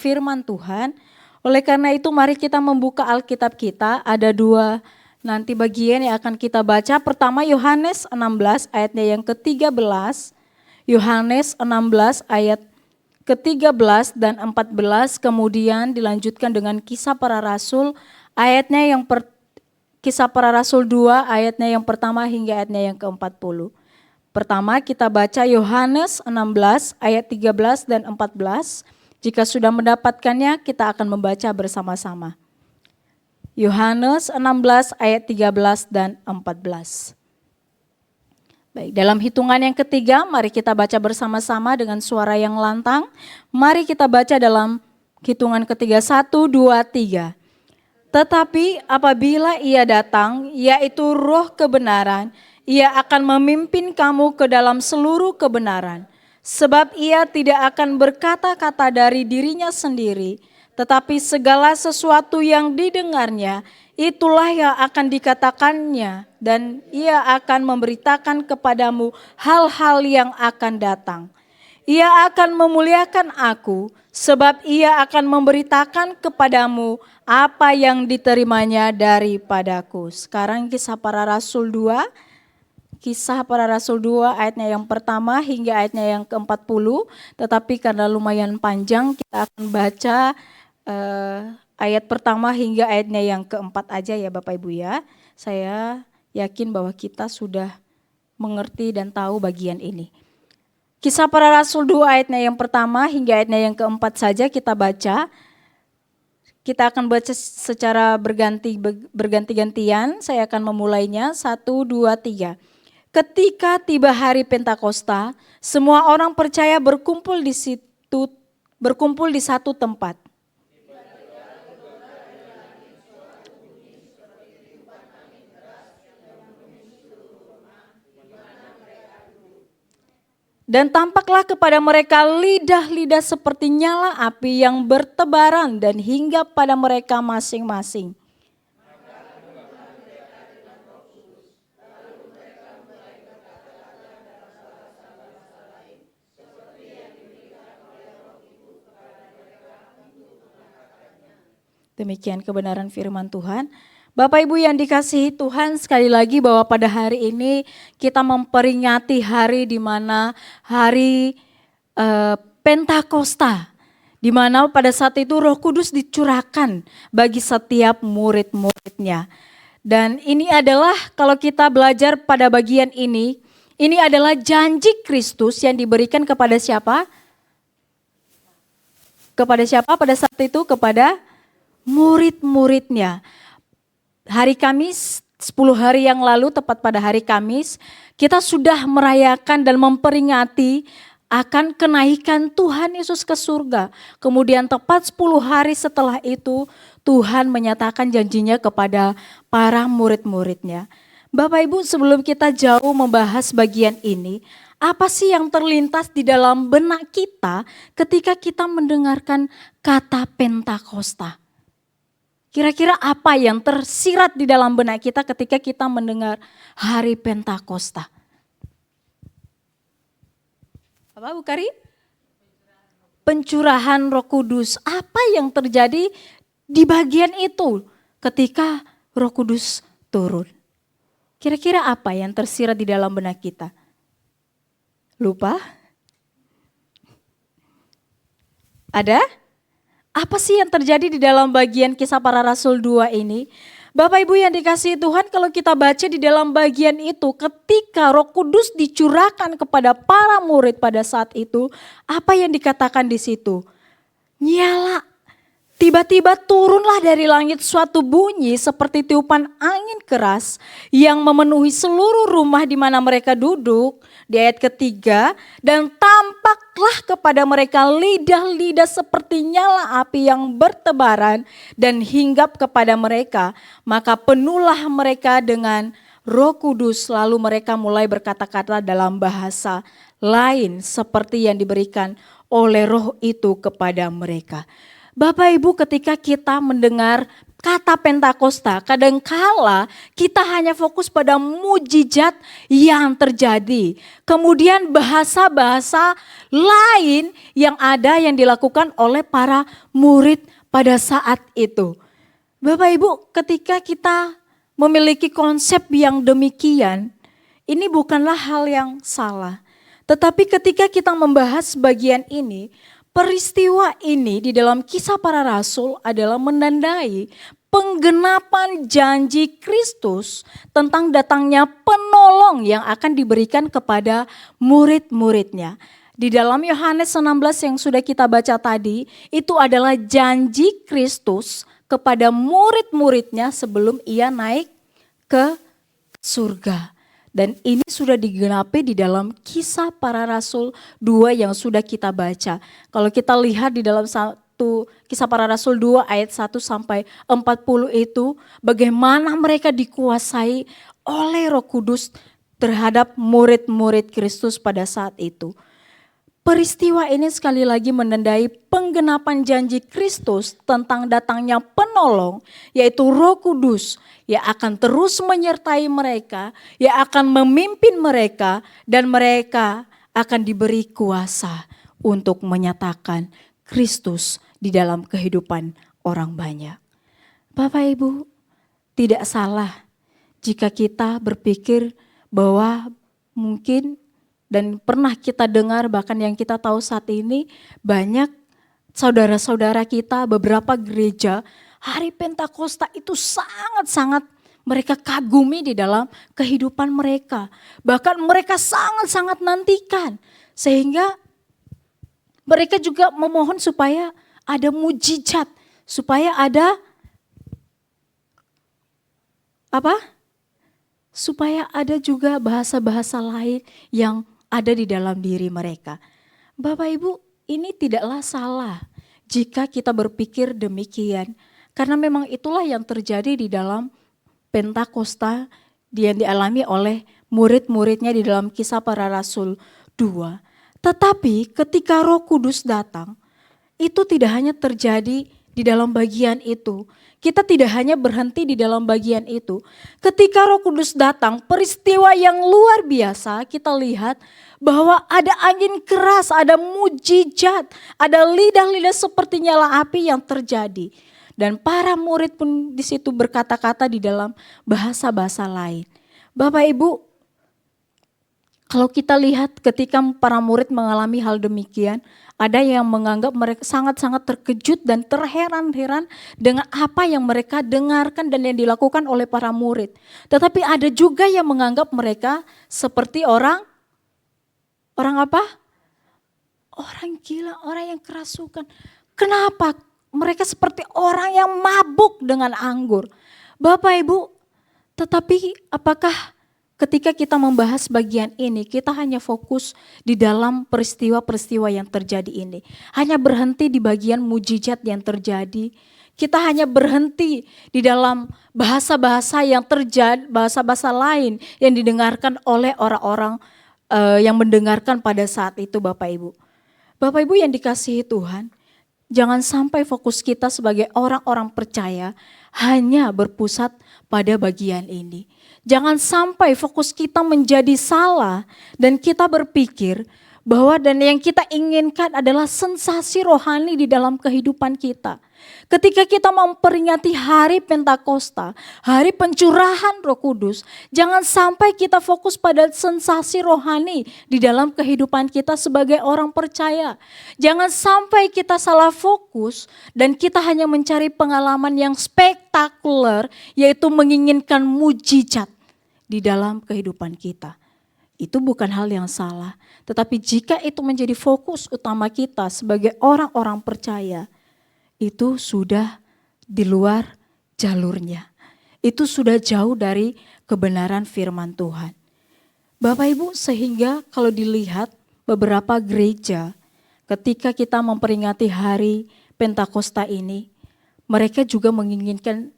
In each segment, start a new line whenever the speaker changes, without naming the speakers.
firman Tuhan. Oleh karena itu mari kita membuka Alkitab kita, ada dua nanti bagian yang akan kita baca. Pertama Yohanes 16 ayatnya yang ke-13. Yohanes 16 ayat ke-13 dan 14, kemudian dilanjutkan dengan Kisah Para Rasul ayatnya yang Kisah Para Rasul 2 ayatnya yang pertama hingga ayatnya yang ke-40. Pertama kita baca Yohanes 16 ayat 13 dan 14. Jika sudah mendapatkannya kita akan membaca bersama-sama. Yohanes 16 ayat 13 dan 14. Baik, dalam hitungan yang ketiga mari kita baca bersama-sama dengan suara yang lantang. Mari kita baca dalam hitungan ketiga, 1, 2, 3. Tetapi apabila ia datang, yaitu Roh kebenaran, ia akan memimpin kamu ke dalam seluruh kebenaran. Sebab ia tidak akan berkata-kata dari dirinya sendiri, tetapi segala sesuatu yang didengarnya, itulah yang akan dikatakannya, dan ia akan memberitakan kepadamu hal-hal yang akan datang. Ia akan memuliakan aku, sebab ia akan memberitakan kepadamu apa yang diterimanya daripadaku. Sekarang Kisah Para Rasul 2. Kisah Para Rasul 2 ayatnya yang pertama hingga ayatnya yang ke-40. Tetapi karena lumayan panjang kita akan baca ayat pertama hingga ayatnya yang ke-4 aja ya Bapak Ibu ya. Saya yakin bahwa kita sudah mengerti dan tahu bagian ini. Kisah Para Rasul 2 ayatnya yang pertama hingga ayatnya yang ke-4 saja kita baca. Kita akan baca secara berganti-gantian. Saya akan memulainya 1, 2, 3. Ketika tiba hari Pentakosta, semua orang percaya berkumpul di satu tempat. Dan tampaklah kepada mereka lidah-lidah seperti nyala api yang bertebaran dan hinggap pada mereka masing-masing. Demikian kebenaran firman Tuhan. Bapak Ibu yang dikasihi Tuhan, sekali lagi bahwa pada hari ini kita memperingati hari di mana hari Pentakosta, di mana pada saat itu Roh Kudus dicurahkan bagi setiap murid-muridnya. Dan ini adalah kalau kita belajar pada bagian ini adalah janji Kristus yang diberikan kepada siapa? Kepada siapa pada saat itu? Kepada murid-muridnya. Hari Kamis, 10 hari yang lalu tepat pada hari Kamis, kita sudah merayakan dan memperingati akan kenaikan Tuhan Yesus ke surga. Kemudian tepat 10 hari setelah itu Tuhan menyatakan janjinya kepada para murid-muridnya. Bapak Ibu, sebelum kita jauh membahas bagian ini, apa sih yang terlintas di dalam benak kita ketika kita mendengarkan kata Pentakosta? Kira-kira apa yang tersirat di dalam benak kita ketika kita mendengar hari Pentakosta? Apa Bu Kari? Pencurahan Roh Kudus. Apa yang terjadi di bagian itu ketika Roh Kudus turun? Kira-kira apa yang tersirat di dalam benak kita? Lupa? Ada? Apa sih yang terjadi di dalam bagian Kisah Para Rasul 2 ini? Bapak Ibu yang dikasihi Tuhan, kalau kita baca di dalam bagian itu, ketika Roh Kudus dicurahkan kepada para murid pada saat itu, apa yang dikatakan di situ? Nyala. Tiba-tiba turunlah dari langit suatu bunyi seperti tiupan angin keras yang memenuhi seluruh rumah di mana mereka duduk. Di ayat ketiga, dan tampaklah kepada mereka lidah-lidah seperti nyala api yang bertebaran dan hinggap kepada mereka. Maka penuhlah mereka dengan Roh Kudus, lalu mereka mulai berkata-kata dalam bahasa lain seperti yang diberikan oleh Roh itu kepada mereka. Bapak Ibu, ketika kita mendengar kata Pentakosta, kadangkala kita hanya fokus pada mujizat yang terjadi. Kemudian bahasa-bahasa lain yang ada yang dilakukan oleh para murid pada saat itu. Bapak Ibu, ketika kita memiliki konsep yang demikian, ini bukanlah hal yang salah. Tetapi ketika kita membahas bagian ini, peristiwa ini di dalam Kisah Para Rasul adalah menandai penggenapan janji Kristus tentang datangnya penolong yang akan diberikan kepada murid-muridnya. Di dalam Yohanes 16 yang sudah kita baca tadi, itu adalah janji Kristus kepada murid-muridnya sebelum ia naik ke surga. Dan ini sudah digenapi di dalam Kisah Para Rasul 2 yang sudah kita baca. Kalau kita lihat di dalam Kisah Para Rasul 2 ayat 1 sampai 40 itu, bagaimana mereka dikuasai oleh Roh Kudus terhadap murid-murid Kristus pada saat itu. Peristiwa ini sekali lagi menandai penggenapan janji Kristus tentang datangnya penolong, yaitu Roh Kudus yang akan terus menyertai mereka, yang akan memimpin mereka, dan mereka akan diberi kuasa untuk menyatakan Kristus di dalam kehidupan orang banyak. Bapak Ibu, tidak salah jika kita berpikir bahwa mungkin dan pernah kita dengar, bahkan yang kita tahu saat ini, banyak saudara-saudara kita, beberapa gereja, hari Pentakosta itu sangat-sangat mereka kagumi di dalam kehidupan mereka. Bahkan mereka sangat-sangat nantikan. Sehingga mereka juga memohon supaya ada mujizat, supaya ada supaya ada juga bahasa-bahasa lain yang ada di dalam diri mereka. Bapak Ibu, ini tidaklah salah jika kita berpikir demikian. Karena memang itulah yang terjadi di dalam Pentakosta yang dialami oleh murid-muridnya di dalam Kisah Para Rasul 2. Tetapi ketika Roh Kudus datang, itu tidak hanya terjadi di dalam bagian itu. Kita tidak hanya berhenti di dalam bagian itu. Ketika Roh Kudus datang, peristiwa yang luar biasa kita lihat bahwa ada angin keras, ada mujizat, ada lidah-lidah seperti nyala api yang terjadi. Dan para murid pun di situ berkata-kata di dalam bahasa-bahasa lain. Bapak Ibu, kalau kita lihat ketika para murid mengalami hal demikian, ada yang menganggap mereka sangat-sangat terkejut dan terheran-heran dengan apa yang mereka dengarkan dan yang dilakukan oleh para murid. Tetapi ada juga yang menganggap mereka seperti orang apa? Orang gila, orang yang kerasukan. Kenapa? Mereka seperti orang yang mabuk dengan anggur. Bapak Ibu, tetapi apakah ketika kita membahas bagian ini, kita hanya fokus di dalam peristiwa-peristiwa yang terjadi ini. Hanya berhenti di bagian mujizat yang terjadi. Kita hanya berhenti di dalam bahasa-bahasa yang terjadi, bahasa-bahasa lain yang didengarkan oleh orang-orang yang mendengarkan pada saat itu, Bapak Ibu. Bapak Ibu yang dikasihi Tuhan, jangan sampai fokus kita sebagai orang-orang percaya hanya berpusat pada bagian ini. Jangan sampai fokus kita menjadi salah dan kita berpikir bahwa dan yang kita inginkan adalah sensasi rohani di dalam kehidupan kita. Ketika kita memperingati hari Pentakosta, hari pencurahan Roh Kudus, jangan sampai kita fokus pada sensasi rohani di dalam kehidupan kita sebagai orang percaya. Jangan sampai kita salah fokus dan kita hanya mencari pengalaman yang spektakuler, yaitu menginginkan mujizat di dalam kehidupan kita. Itu bukan hal yang salah, tetapi jika itu menjadi fokus utama kita sebagai orang-orang percaya, itu sudah di luar jalurnya. Itu sudah jauh dari kebenaran firman Tuhan. Bapak Ibu, sehingga kalau dilihat beberapa gereja ketika kita memperingati hari Pentakosta ini, mereka juga menginginkan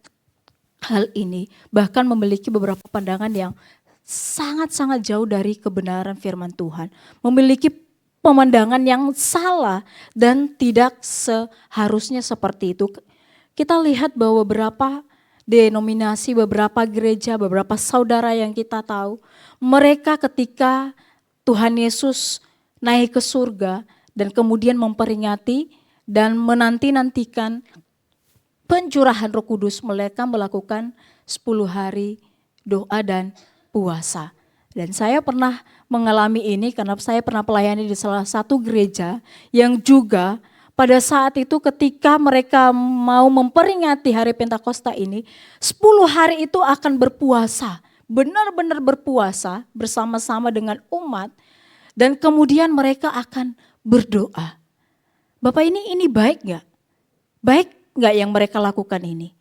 hal ini, bahkan memiliki beberapa pandangan yang sangat-sangat jauh dari kebenaran firman Tuhan. Memiliki pemandangan yang salah dan tidak seharusnya seperti itu. Kita lihat bahwa beberapa denominasi, beberapa gereja, beberapa saudara yang kita tahu, mereka ketika Tuhan Yesus naik ke surga dan kemudian memperingati dan menanti-nantikan pencurahan Roh Kudus, mereka melakukan 10 hari doa dan puasa. Dan saya pernah mengalami ini karena saya pernah pelayani di salah satu gereja yang juga pada saat itu ketika mereka mau memperingati hari Pentakosta ini, 10 hari itu akan berpuasa, benar-benar berpuasa bersama-sama dengan umat dan kemudian mereka akan berdoa. Bapak ini baik gak? Baik gak yang mereka lakukan ini?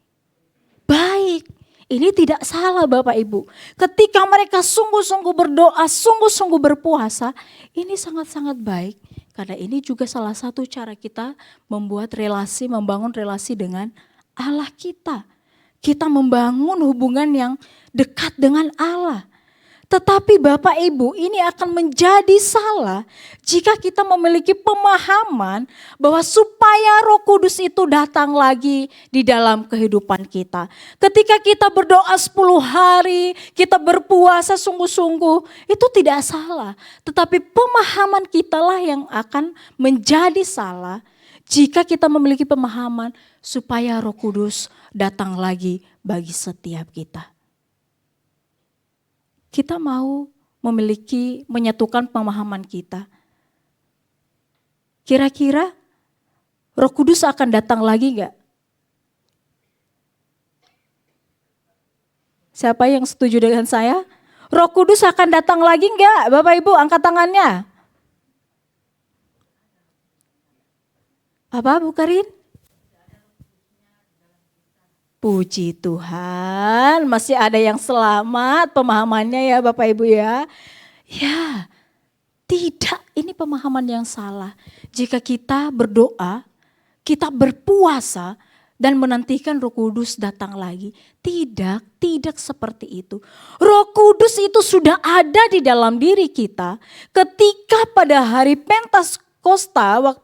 Baik. Ini tidak salah Bapak Ibu. Ketika mereka sungguh-sungguh berdoa, sungguh-sungguh berpuasa, ini sangat-sangat baik. Karena ini juga salah satu cara kita membuat relasi, membangun relasi dengan Allah kita. Kita membangun hubungan yang dekat dengan Allah. Tetapi Bapak Ibu, ini akan menjadi salah jika kita memiliki pemahaman bahwa supaya Roh Kudus itu datang lagi di dalam kehidupan kita. Ketika kita berdoa 10 hari, kita berpuasa sungguh-sungguh, itu tidak salah. Tetapi pemahaman kita lah yang akan menjadi salah jika kita memiliki pemahaman supaya Roh Kudus datang lagi bagi setiap kita. Kita mau menyatukan pemahaman kita. Kira-kira Roh Kudus akan datang lagi enggak? Siapa yang setuju dengan saya? Roh Kudus akan datang lagi enggak? Bapak Ibu angkat tangannya. Apa Bu Karin? Puji Tuhan, masih ada yang selamat pemahamannya ya Bapak Ibu ya. Ya, tidak, ini pemahaman yang salah. Jika kita berdoa, kita berpuasa dan menantikan Roh Kudus datang lagi. Tidak seperti itu. Roh Kudus itu sudah ada di dalam diri kita ketika pada hari Pentakosta,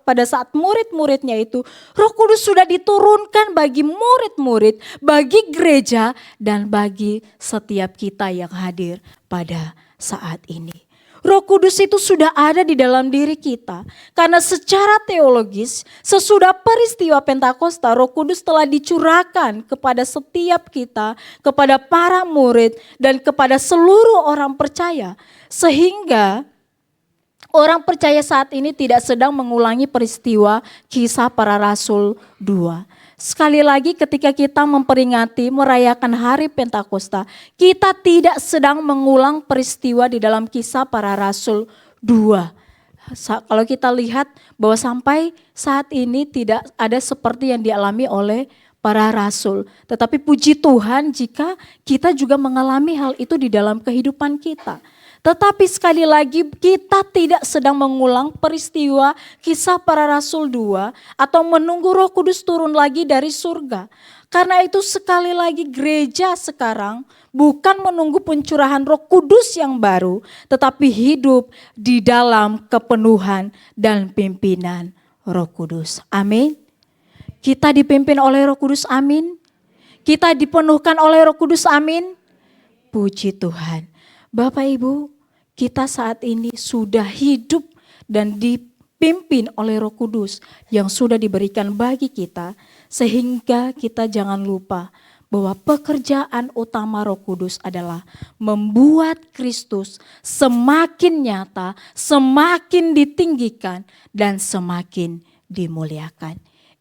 pada saat murid-muridnya itu, Roh Kudus sudah diturunkan bagi murid-murid, bagi gereja, dan bagi setiap kita yang hadir pada saat ini. Roh Kudus itu sudah ada di dalam diri kita. Karena secara teologis, sesudah peristiwa Pentakosta, Roh Kudus telah dicurahkan kepada setiap kita, kepada para murid, dan kepada seluruh orang percaya. Sehingga orang percaya saat ini tidak sedang mengulangi peristiwa Kisah Para Rasul 2. Sekali lagi ketika kita memperingati, merayakan hari Pentakosta, kita tidak sedang mengulang peristiwa di dalam Kisah Para Rasul 2. Kalau kita lihat bahwa sampai saat ini tidak ada seperti yang dialami oleh para rasul. Tetapi puji Tuhan jika kita juga mengalami hal itu di dalam kehidupan kita. Tetapi sekali lagi kita tidak sedang mengulang peristiwa Kisah Para Rasul 2 atau menunggu Roh Kudus turun lagi dari surga. Karena itu sekali lagi gereja sekarang bukan menunggu pencurahan Roh Kudus yang baru, tetapi hidup di dalam kepenuhan dan pimpinan Roh Kudus. Amin. Kita dipimpin oleh Roh Kudus, amin. Kita dipenuhkan oleh Roh Kudus, amin. Puji Tuhan. Bapak Ibu, kita saat ini sudah hidup dan dipimpin oleh Roh Kudus yang sudah diberikan bagi kita, sehingga kita jangan lupa bahwa pekerjaan utama Roh Kudus adalah membuat Kristus semakin nyata, semakin ditinggikan, dan semakin dimuliakan.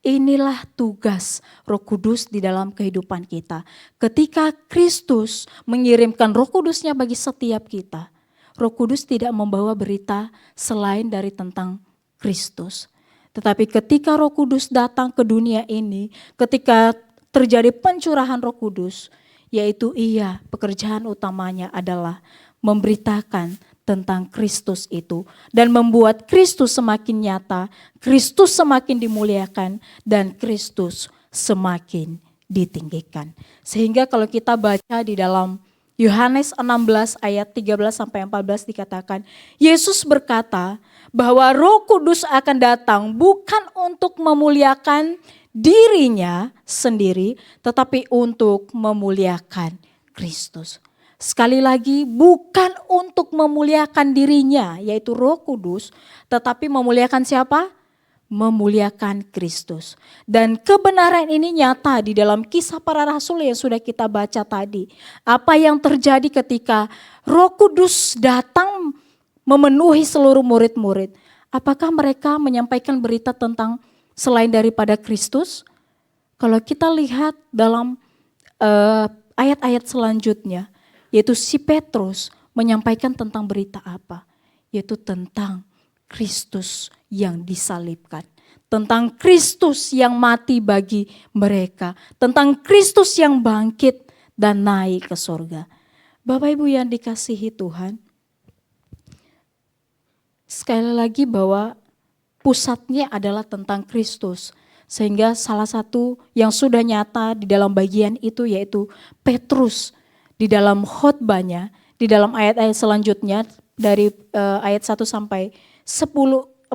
Inilah tugas Roh Kudus di dalam kehidupan kita. Ketika Kristus mengirimkan Roh Kudusnya bagi setiap kita, Roh Kudus tidak membawa berita selain dari tentang Kristus. Tetapi ketika Roh Kudus datang ke dunia ini, ketika terjadi pencurahan Roh Kudus, yaitu pekerjaan utamanya adalah memberitakan tentang Kristus itu dan membuat Kristus semakin nyata, Kristus semakin dimuliakan, dan Kristus semakin ditinggikan. Sehingga kalau kita baca di dalam Yohanes 16 ayat 13-14 dikatakan, Yesus berkata bahwa Roh Kudus akan datang bukan untuk memuliakan dirinya sendiri, tetapi untuk memuliakan Kristus. Sekali lagi, bukan untuk memuliakan dirinya, yaitu Roh Kudus, tetapi memuliakan siapa? Memuliakan Kristus. Dan kebenaran ini nyata di dalam Kisah Para Rasul yang sudah kita baca tadi. Apa yang terjadi ketika Roh Kudus datang memenuhi seluruh murid-murid. Apakah mereka menyampaikan berita tentang selain daripada Kristus? Kalau kita lihat dalam ayat-ayat selanjutnya, yaitu si Petrus menyampaikan tentang berita apa? Yaitu tentang Kristus yang disalibkan. Tentang Kristus yang mati bagi mereka. Tentang Kristus yang bangkit dan naik ke surga. Bapak Ibu yang dikasihi Tuhan, sekali lagi bahwa pusatnya adalah tentang Kristus. Sehingga salah satu yang sudah nyata di dalam bagian itu yaitu Petrus. Di dalam khotbahnya, di dalam ayat-ayat selanjutnya dari ayat 1 sampai 40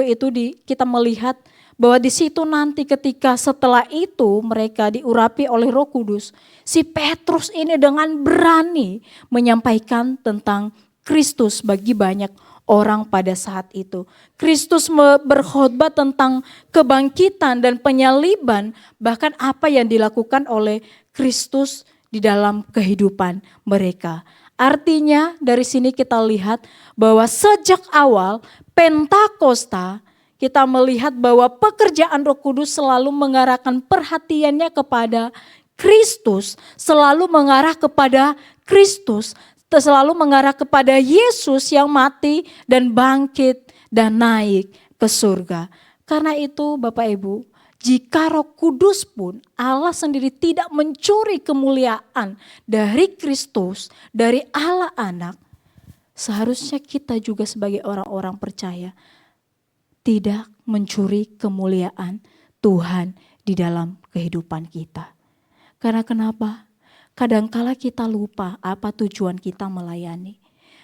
itu kita melihat bahwa di situ nanti ketika setelah itu mereka diurapi oleh Roh Kudus, si Petrus ini dengan berani menyampaikan tentang Kristus bagi banyak orang pada saat itu. Kristus berkhotbah tentang kebangkitan dan penyaliban, bahkan apa yang dilakukan oleh Kristus di dalam kehidupan mereka. Artinya dari sini kita lihat bahwa sejak awal Pentakosta kita melihat bahwa pekerjaan Roh Kudus selalu mengarahkan perhatiannya kepada Kristus, selalu mengarah kepada Kristus, selalu mengarah kepada Yesus yang mati dan bangkit dan naik ke surga. Karena itu Bapak Ibu, jika Roh Kudus pun Allah sendiri tidak mencuri kemuliaan dari Kristus, dari Allah Anak, seharusnya kita juga sebagai orang-orang percaya tidak mencuri kemuliaan Tuhan di dalam kehidupan kita. Karena kenapa? Kadangkala kita lupa apa tujuan kita melayani.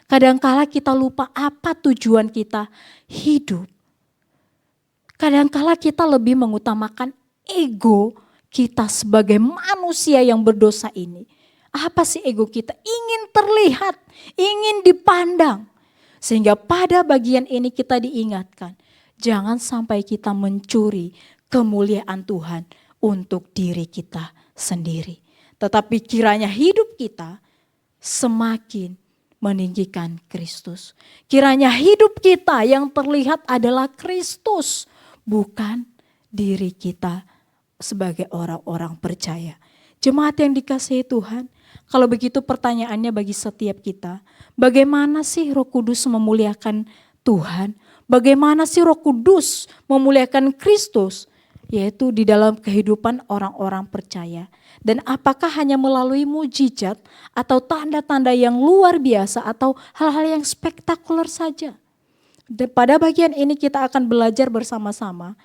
Kadangkala kita lupa apa tujuan kita hidup. Kadangkala kita lebih mengutamakan ego kita sebagai manusia yang berdosa ini. Apa sih ego kita? Ingin terlihat, ingin dipandang. Sehingga pada bagian ini kita diingatkan, jangan sampai kita mencuri kemuliaan Tuhan untuk diri kita sendiri. Tetapi kiranya hidup kita semakin meninggikan Kristus. Kiranya hidup kita yang terlihat adalah Kristus, bukan diri kita sebagai orang-orang percaya. Jemaat yang dikasihi Tuhan, kalau begitu pertanyaannya bagi setiap kita, bagaimana sih Roh Kudus memuliakan Tuhan? Bagaimana sih Roh Kudus memuliakan Kristus? Yaitu di dalam kehidupan orang-orang percaya. Dan apakah hanya melalui mujizat atau tanda-tanda yang luar biasa atau hal-hal yang spektakuler saja? Dan pada bagian ini kita akan belajar bersama-sama.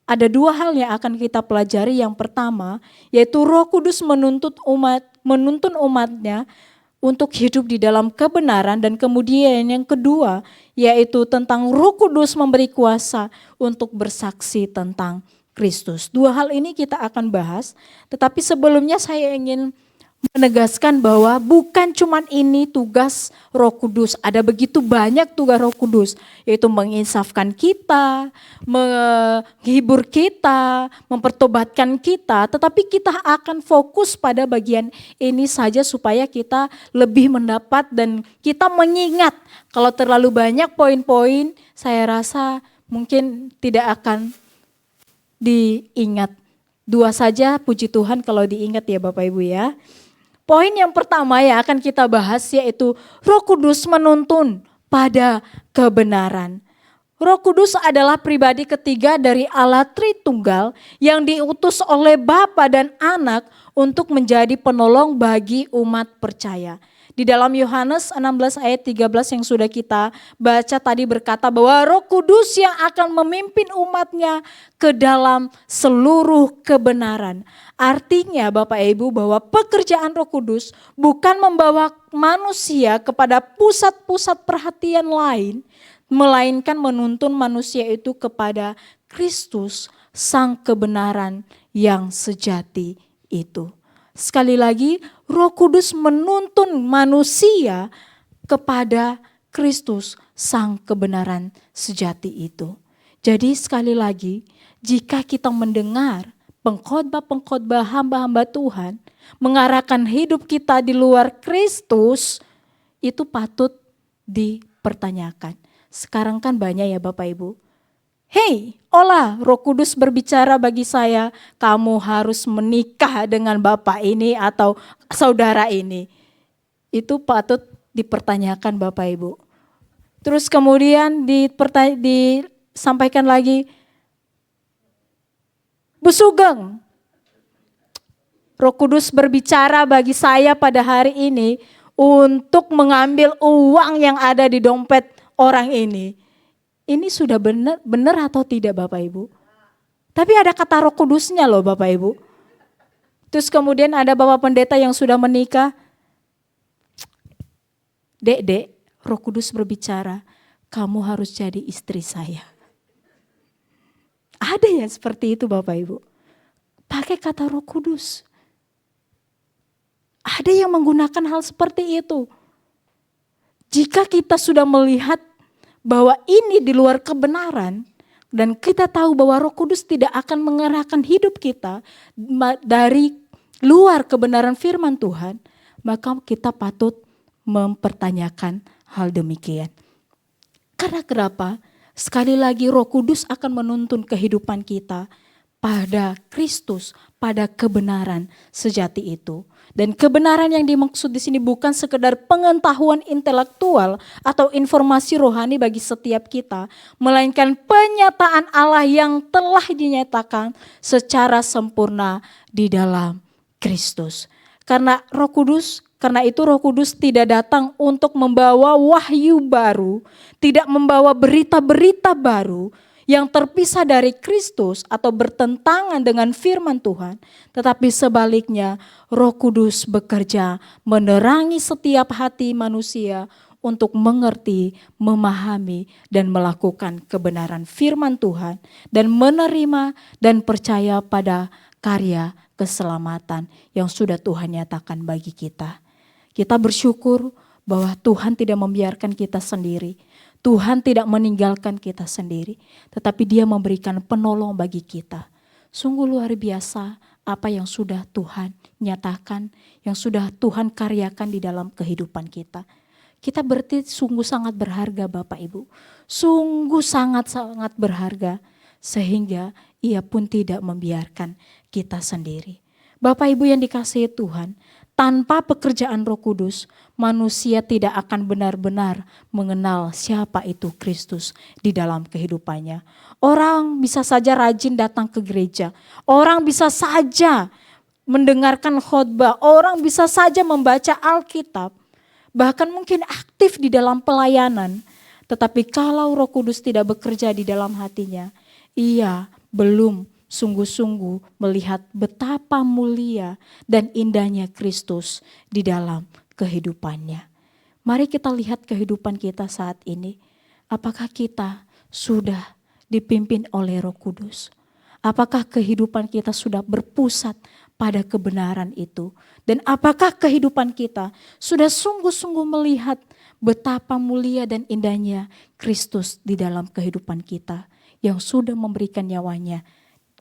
Ada dua hal yang akan kita pelajari. Yang pertama yaitu Roh Kudus menuntun umatnya untuk hidup di dalam kebenaran. Dan kemudian yang kedua yaitu tentang Roh Kudus memberi kuasa untuk bersaksi tentang Kristus. Dua hal ini kita akan bahas, tetapi sebelumnya saya ingin menegaskan bahwa bukan cuma ini tugas Roh Kudus. Ada begitu banyak tugas Roh Kudus, yaitu menginsafkan kita, menghibur kita, mempertobatkan kita. Tetapi kita akan fokus pada bagian ini saja supaya kita lebih mendapat dan kita mengingat. Kalau terlalu banyak poin-poin, saya rasa mungkin tidak akan diingat. Dua saja puji Tuhan kalau diingat ya Bapak Ibu ya. Poin yang pertama yang akan kita bahas yaitu Roh Kudus menuntun pada kebenaran. Roh Kudus adalah pribadi ketiga dari Allah Tritunggal yang diutus oleh Bapa dan Anak untuk menjadi penolong bagi umat percaya. Di dalam Yohanes 16 ayat 13 yang sudah kita baca tadi berkata bahwa Roh Kudus yang akan memimpin umatnya ke dalam seluruh kebenaran. Artinya Bapak Ibu bahwa pekerjaan Roh Kudus bukan membawa manusia kepada pusat-pusat perhatian lain, melainkan menuntun manusia itu kepada Kristus, sang kebenaran yang sejati itu. Sekali lagi, Roh Kudus menuntun manusia kepada Kristus, sang kebenaran sejati itu. Jadi sekali lagi, jika kita mendengar pengkhotbah-pengkhotbah hamba-hamba Tuhan mengarahkan hidup kita di luar Kristus, itu patut dipertanyakan. Sekarang kan banyak ya Bapak Ibu. Hei, olah Roh Kudus berbicara bagi saya, kamu harus menikah dengan bapak ini atau saudara ini. Itu patut dipertanyakan Bapak Ibu. Terus kemudian disampaikan lagi, Bu Sugeng, Roh Kudus berbicara bagi saya pada hari ini untuk mengambil uang yang ada di dompet orang ini. Ini sudah benar atau tidak Bapak Ibu? Tapi ada kata Roh Kudusnya loh Bapak Ibu. Terus kemudian ada Bapak Pendeta yang sudah menikah. Dek, Roh Kudus berbicara, kamu harus jadi istri saya. Ada ya seperti itu Bapak Ibu. Pakai kata Roh Kudus. Ada yang menggunakan hal seperti itu. Jika kita sudah melihat bahwa ini di luar kebenaran, dan kita tahu bahwa Roh Kudus tidak akan mengarahkan hidup kita dari luar kebenaran firman Tuhan, maka kita patut mempertanyakan hal demikian. Karena kenapa? Sekali lagi Roh Kudus akan menuntun kehidupan kita pada Kristus, pada kebenaran sejati itu. Dan kebenaran yang dimaksud di sini bukan sekedar pengetahuan intelektual atau informasi rohani bagi setiap kita, melainkan penyataan Allah yang telah dinyatakan secara sempurna di dalam Kristus. Karena itu Roh Kudus tidak datang untuk membawa wahyu baru, tidak membawa berita-berita baru yang terpisah dari Kristus atau bertentangan dengan firman Tuhan. Tetapi sebaliknya Roh Kudus bekerja menerangi setiap hati manusia untuk mengerti, memahami dan melakukan kebenaran firman Tuhan. Dan menerima dan percaya pada karya keselamatan yang sudah Tuhan nyatakan bagi kita. Kita bersyukur bahwa Tuhan tidak membiarkan kita sendiri. Tuhan tidak meninggalkan kita sendiri, tetapi Dia memberikan penolong bagi kita. Sungguh luar biasa apa yang sudah Tuhan nyatakan, yang sudah Tuhan karyakan di dalam kehidupan kita. Kita berarti sungguh sangat berharga Bapak Ibu. Sungguh sangat-sangat berharga, sehingga Ia pun tidak membiarkan kita sendiri. Bapak Ibu yang dikasihi Tuhan, tanpa pekerjaan Roh Kudus, manusia tidak akan benar-benar mengenal siapa itu Kristus di dalam kehidupannya. Orang bisa saja rajin datang ke gereja, orang bisa saja mendengarkan khotbah, orang bisa saja membaca Alkitab, bahkan mungkin aktif di dalam pelayanan. Tetapi kalau Roh Kudus tidak bekerja di dalam hatinya, ia belum sungguh-sungguh melihat betapa mulia dan indahnya Kristus di dalam kehidupannya. Mari kita lihat kehidupan kita saat ini. Apakah kita sudah dipimpin oleh Roh Kudus? Apakah kehidupan kita sudah berpusat pada kebenaran itu? Dan apakah kehidupan kita sudah sungguh-sungguh melihat betapa mulia dan indahnya Kristus di dalam kehidupan kita yang sudah memberikan nyawanya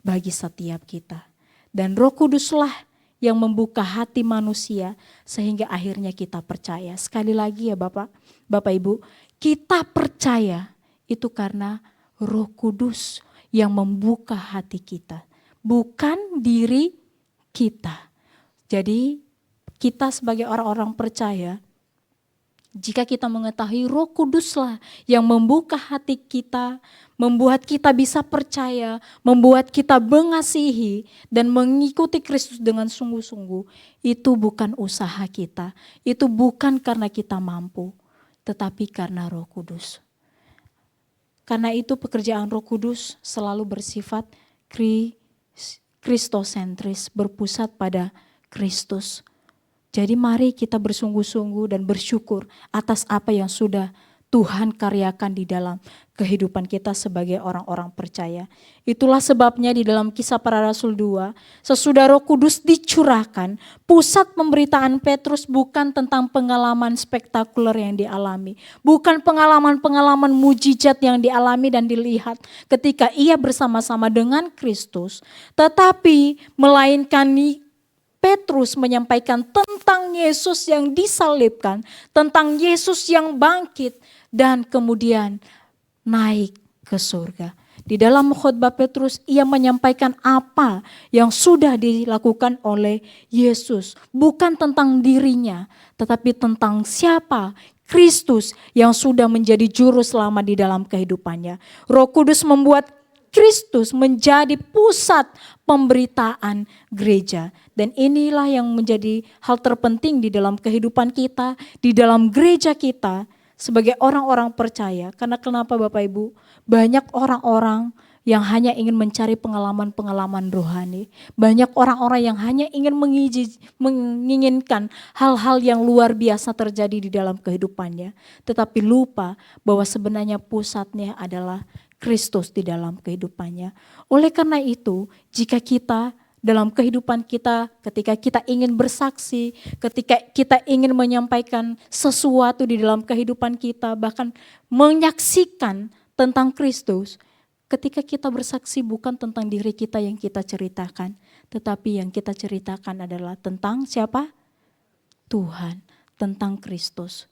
bagi setiap kita. Dan Roh Kuduslah yang membuka hati manusia sehingga akhirnya kita percaya. Sekali lagi ya Bapak Ibu, kita percaya itu karena Roh Kudus yang membuka hati kita, bukan diri kita. Jadi kita sebagai orang-orang percaya, jika kita mengetahui Roh Kuduslah yang membuka hati kita, membuat kita bisa percaya, membuat kita mengasihi dan mengikuti Kristus dengan sungguh-sungguh, itu bukan usaha kita, itu bukan karena kita mampu, tetapi karena Roh Kudus. Karena itu pekerjaan Roh Kudus selalu bersifat kristosentris, berpusat pada Kristus. Jadi mari kita bersungguh-sungguh dan bersyukur atas apa yang sudah Tuhan karyakan di dalam kehidupan kita sebagai orang-orang percaya. Itulah sebabnya di dalam Kisah Para Rasul 2, sesudah Roh Kudus dicurahkan, pusat pemberitaan Petrus bukan tentang pengalaman spektakuler yang dialami, bukan pengalaman-pengalaman mujizat yang dialami dan dilihat ketika ia bersama-sama dengan Kristus, tetapi melainkan Petrus menyampaikan tentang Yesus yang disalibkan, tentang Yesus yang bangkit dan kemudian naik ke surga. Di dalam khotbah Petrus ia menyampaikan apa yang sudah dilakukan oleh Yesus. Bukan tentang dirinya, tetapi tentang siapa Kristus yang sudah menjadi juru selamat di dalam kehidupannya. Roh Kudus membuat Kristus menjadi pusat pemberitaan gereja. Dan inilah yang menjadi hal terpenting di dalam kehidupan kita, di dalam gereja kita sebagai orang-orang percaya. Karena kenapa Bapak Ibu? Banyak orang-orang yang hanya ingin mencari pengalaman-pengalaman rohani. Banyak orang-orang yang hanya ingin menginginkan hal-hal yang luar biasa terjadi di dalam kehidupannya. Tetapi lupa bahwa sebenarnya pusatnya adalah Kristus di dalam kehidupannya. Oleh karena itu, jika kita dalam kehidupan kita, ketika kita ingin bersaksi, ketika kita ingin menyampaikan sesuatu di dalam kehidupan kita, bahkan menyaksikan tentang Kristus, ketika kita bersaksi bukan tentang diri kita yang kita ceritakan, tetapi yang kita ceritakan adalah tentang siapa? Tuhan, tentang Kristus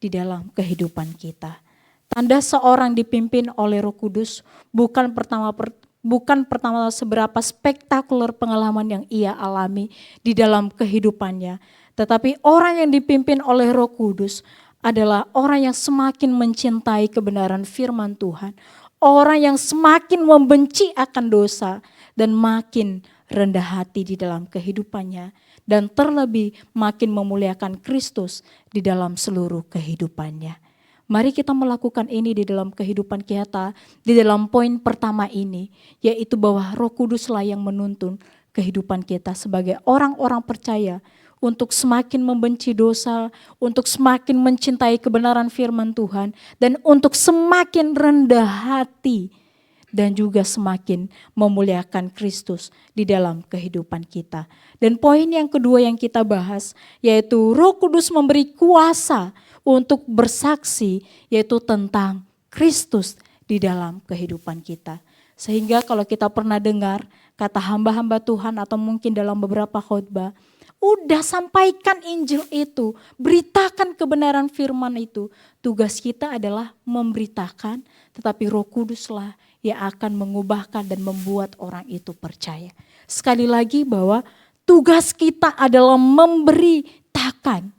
di dalam kehidupan kita. Tanda seorang dipimpin oleh Roh Kudus bukan pertama seberapa spektakuler pengalaman yang ia alami di dalam kehidupannya. Tetapi orang yang dipimpin oleh Roh Kudus adalah orang yang semakin mencintai kebenaran firman Tuhan. Orang yang semakin membenci akan dosa dan makin rendah hati di dalam kehidupannya. Dan terlebih makin memuliakan Kristus di dalam seluruh kehidupannya. Mari kita melakukan ini di dalam kehidupan kita, di dalam poin pertama ini, yaitu bahwa Roh Kuduslah yang menuntun kehidupan kita sebagai orang-orang percaya untuk semakin membenci dosa, untuk semakin mencintai kebenaran firman Tuhan, dan untuk semakin rendah hati dan juga semakin memuliakan Kristus di dalam kehidupan kita. Dan poin yang kedua yang kita bahas, yaitu Roh Kudus memberi kuasa untuk bersaksi, yaitu tentang Kristus di dalam kehidupan kita. Sehingga kalau kita pernah dengar kata hamba-hamba Tuhan atau mungkin dalam beberapa khotbah, udah sampaikan Injil itu, beritakan kebenaran firman itu. Tugas kita adalah memberitakan, tetapi Roh Kuduslah yang akan mengubahkan dan membuat orang itu percaya. Sekali lagi bahwa tugas kita adalah memberitakan.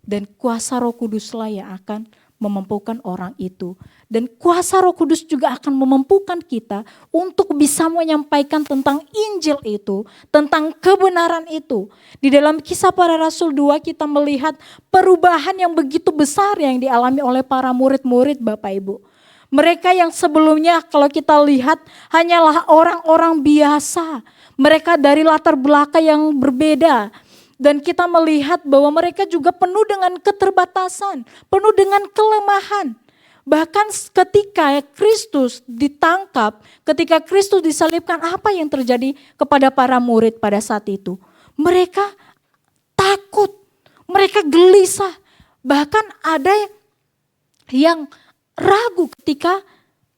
Dan kuasa Roh Kuduslah yang akan memampukan orang itu. Dan kuasa Roh Kudus juga akan memampukan kita untuk bisa menyampaikan tentang Injil itu, tentang kebenaran itu. Di dalam Kisah Para Rasul 2 kita melihat perubahan yang begitu besar yang dialami oleh para murid-murid Bapak Ibu. Mereka yang sebelumnya kalau kita lihat hanyalah orang-orang biasa. Mereka dari latar belakang yang berbeda. Dan kita melihat bahwa mereka juga penuh dengan keterbatasan, penuh dengan kelemahan. Bahkan ketika Kristus ditangkap, ketika Kristus disalibkan, apa yang terjadi kepada para murid pada saat itu? Mereka takut, mereka gelisah. Bahkan ada yang ragu ketika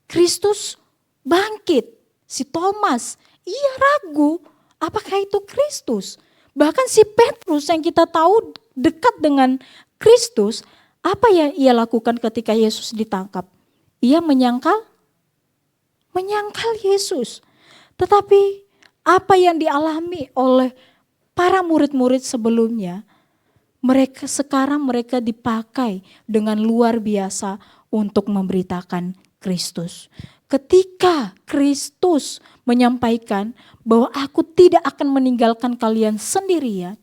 Kristus bangkit. Si Thomas, ia ragu apakah itu Kristus. Bahkan si Petrus yang kita tahu dekat dengan Kristus, apa yang ia lakukan ketika Yesus ditangkap? Ia menyangkal Yesus. Tetapi apa yang dialami oleh para murid-murid sebelumnya, mereka dipakai dengan luar biasa untuk memberitakan Kristus. Ketika Kristus menyampaikan bahwa aku tidak akan meninggalkan kalian sendirian,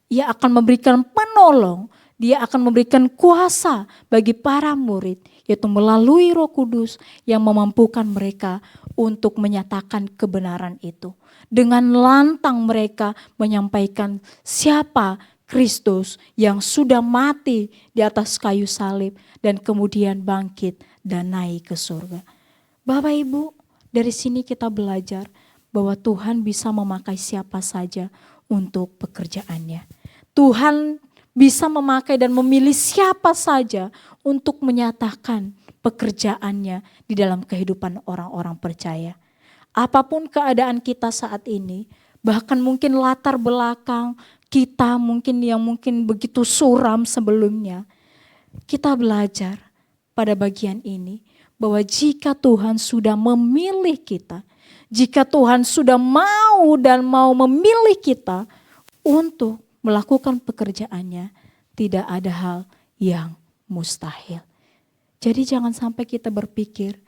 ia akan memberikan penolong, dia akan memberikan kuasa bagi para murid, yaitu melalui Roh Kudus yang memampukan mereka untuk menyatakan kebenaran itu. Dengan lantang mereka menyampaikan siapa Kristus yang sudah mati di atas kayu salib dan kemudian bangkit dan naik ke surga. Bapak Ibu, dari sini kita belajar bahwa Tuhan bisa memakai siapa saja untuk pekerjaannya. Tuhan bisa memakai dan memilih siapa saja untuk menyatakan pekerjaannya di dalam kehidupan orang-orang percaya. Apapun keadaan kita saat ini, bahkan mungkin latar belakang kita mungkin yang mungkin begitu suram sebelumnya, kita belajar pada bagian ini bahwa jika Tuhan sudah memilih kita, jika Tuhan sudah mau dan mau memilih kita untuk melakukan pekerjaannya, tidak ada hal yang mustahil. Jadi jangan sampai kita berpikir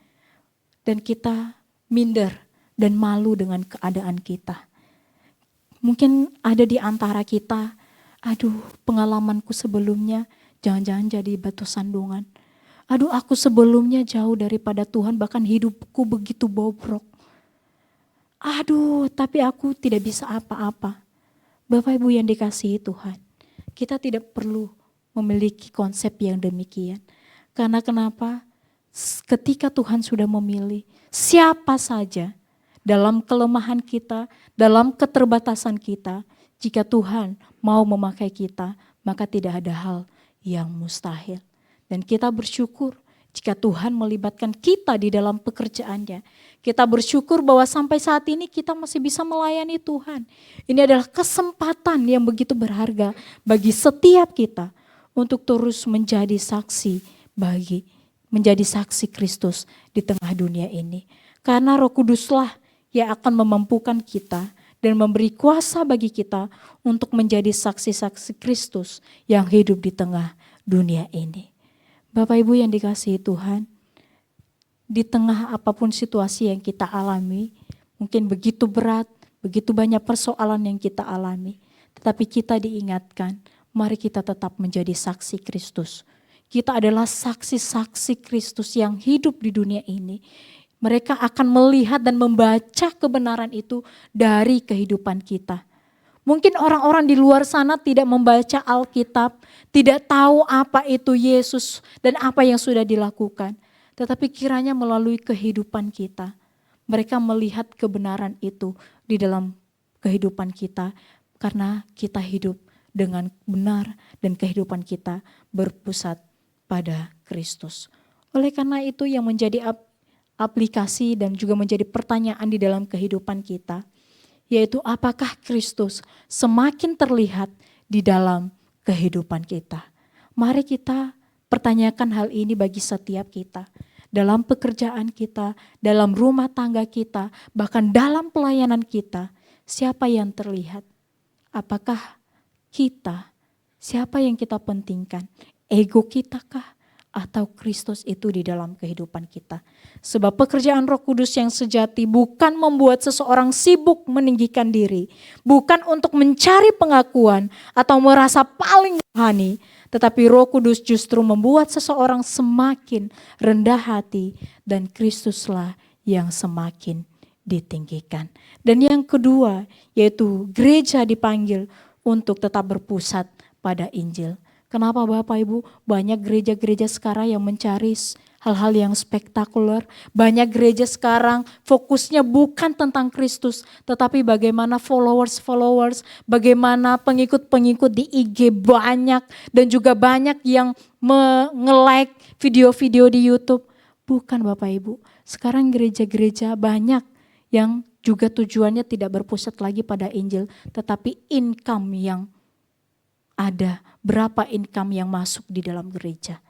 dan kita minder dan malu dengan keadaan kita. Mungkin ada di antara kita, aduh pengalamanku sebelumnya jangan-jangan jadi batu sandungan. Aduh aku sebelumnya jauh daripada Tuhan, bahkan hidupku begitu bobrok. Aduh tapi aku tidak bisa apa-apa. Bapak Ibu yang dikasihi Tuhan, kita tidak perlu memiliki konsep yang demikian. Karena kenapa? Ketika Tuhan sudah memilih siapa saja dalam kelemahan kita, dalam keterbatasan kita, jika Tuhan mau memakai kita, maka tidak ada hal yang mustahil. Dan kita bersyukur jika Tuhan melibatkan kita di dalam pekerjaannya. Kita bersyukur bahwa sampai saat ini kita masih bisa melayani Tuhan. Ini adalah kesempatan yang begitu berharga bagi setiap kita untuk terus menjadi saksi menjadi saksi Kristus di tengah dunia ini. Karena Roh Kuduslah yang akan memampukan kita dan memberi kuasa bagi kita untuk menjadi saksi-saksi Kristus yang hidup di tengah dunia ini. Bapak Ibu yang dikasihi Tuhan, di tengah apapun situasi yang kita alami, mungkin begitu berat, begitu banyak persoalan yang kita alami, tetapi kita diingatkan, mari kita tetap menjadi saksi Kristus. Kita adalah saksi-saksi Kristus yang hidup di dunia ini. Mereka akan melihat dan membaca kebenaran itu dari kehidupan kita. Mungkin orang-orang di luar sana tidak membaca Alkitab, tidak tahu apa itu Yesus dan apa yang sudah dilakukan. Tetapi kiranya melalui kehidupan kita, mereka melihat kebenaran itu di dalam kehidupan kita. Karena kita hidup dengan benar dan kehidupan kita berpusat pada Kristus. Oleh karena itu yang menjadi aplikasi dan juga menjadi pertanyaan di dalam kehidupan kita, yaitu apakah Kristus semakin terlihat di dalam kehidupan kita. Mari kita pertanyakan hal ini bagi setiap kita. Dalam pekerjaan kita, dalam rumah tangga kita, bahkan dalam pelayanan kita, siapa yang terlihat? Apakah kita, siapa yang kita pentingkan? Ego kita kah? Atau Kristus itu di dalam kehidupan kita? Sebab pekerjaan Roh Kudus yang sejati bukan membuat seseorang sibuk meninggikan diri. Bukan untuk mencari pengakuan atau merasa paling rohani. Tetapi Roh Kudus justru membuat seseorang semakin rendah hati. Dan Kristuslah yang semakin ditinggikan. Dan yang kedua yaitu gereja dipanggil untuk tetap berpusat pada Injil. Kenapa Bapak Ibu? Banyak gereja-gereja sekarang yang mencari hal-hal yang spektakuler. Banyak gereja sekarang fokusnya bukan tentang Kristus, tetapi bagaimana followers, bagaimana pengikut-pengikut di IG banyak dan juga banyak yang nge-like video-video di YouTube. Bukan Bapak Ibu. Sekarang gereja-gereja banyak yang juga tujuannya tidak berpusat lagi pada Injil, tetapi income yang ada, berapa income yang masuk di dalam gereja.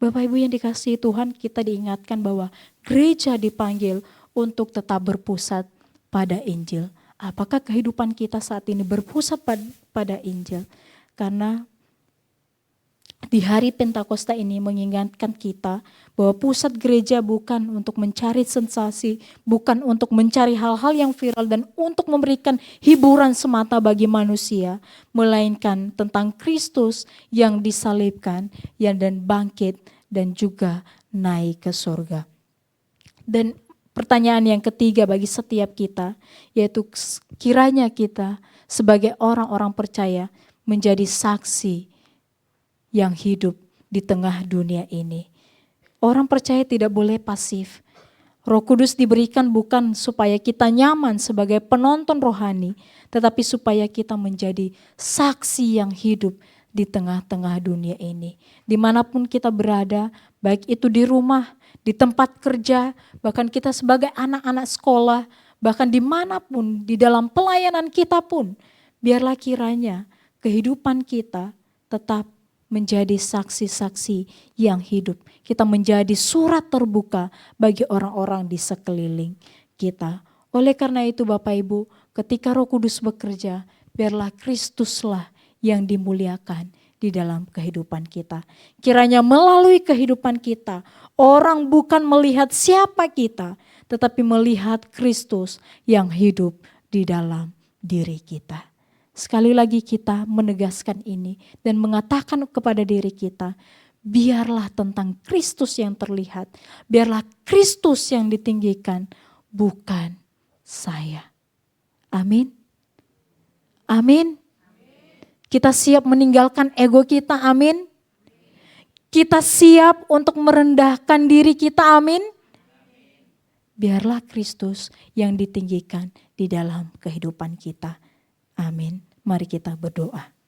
Bapak Ibu yang dikasihi Tuhan, kita diingatkan bahwa gereja dipanggil untuk tetap berpusat pada Injil. Apakah kehidupan kita saat ini berpusat pada Injil? Karena di hari Pentakosta ini mengingatkan kita bahwa pusat gereja bukan untuk mencari sensasi, bukan untuk mencari hal-hal yang viral dan untuk memberikan hiburan semata bagi manusia, melainkan tentang Kristus yang disalibkan dan bangkit dan juga naik ke surga. Dan pertanyaan yang ketiga bagi setiap kita, yaitu kiranya kita sebagai orang-orang percaya menjadi saksi yang hidup di tengah dunia ini. Orang percaya tidak boleh pasif. Roh Kudus diberikan bukan supaya kita nyaman sebagai penonton rohani, tetapi supaya kita menjadi saksi yang hidup di tengah-tengah dunia ini. Dimanapun kita berada, baik itu di rumah, di tempat kerja, bahkan kita sebagai anak-anak sekolah, bahkan dimanapun di dalam pelayanan kita pun, biarlah kiranya kehidupan kita tetap menjadi saksi-saksi yang hidup. Kita menjadi surat terbuka bagi orang-orang di sekeliling kita. Oleh karena itu Bapak Ibu, ketika Roh Kudus bekerja, biarlah Kristuslah yang dimuliakan di dalam kehidupan kita. Kiranya melalui kehidupan kita, orang bukan melihat siapa kita, tetapi melihat Kristus yang hidup di dalam diri kita. Sekali lagi kita menegaskan ini dan mengatakan kepada diri kita, biarlah tentang Kristus yang terlihat, biarlah Kristus yang ditinggikan, bukan saya. Amin. Amin. Kita siap meninggalkan ego kita, amin. Kita siap untuk merendahkan diri kita, amin. Biarlah Kristus yang ditinggikan di dalam kehidupan kita. Amin. Mari kita berdoa.